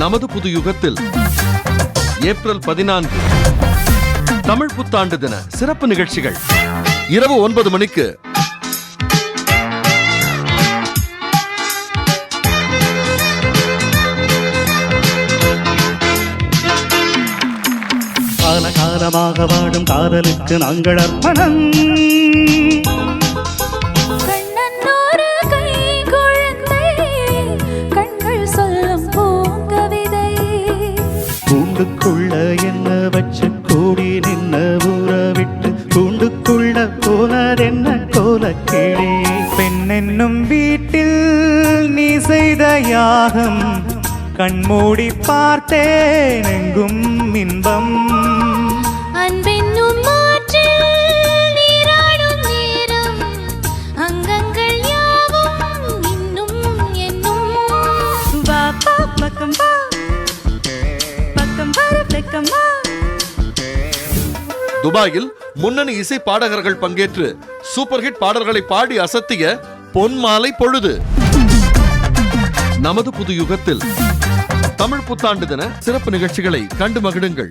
நமது புது யுகத்தில் ஏப்ரல் 14 தமிழ் புத்தாண்டு தின சிறப்பு நிகழ்ச்சிகள் இரவு 9 மணிக்கு. காலகாலமாக வாடும் காதலுக்கு நாங்கள் அர்ப்பணம். கூண்டுக்குள்ள என்ன வச்சு கூடி நின்ன ஊற விட்டு கூண்டுக்குள்ள போனதென்ன கோலக்கிளி. பெண் என்னும் வீட்டில் நீ செய்த யாகம் கண்மூடி பார்த்தேன் எங்கும் இன்பம். அன்பென்னும் மாற்றில் நீராடும் நேரம் அங்கங்கள் யாவும் இன்னும் என்னும். வா பா பக்கம் வா பக்கம் வர பக்கம் வா. துபாயில் முன்னணி இசை பாடகர்கள் பங்கேற்று சூப்பர் ஹிட் பாடல்களை பாடி அசத்திய பொன்மாலை பொழுது. நமது புது யுகத்தில் தமிழ் புத்தாண்டு தின சிறப்பு நிகழ்ச்சிகளை கண்டு மகிழுங்கள்.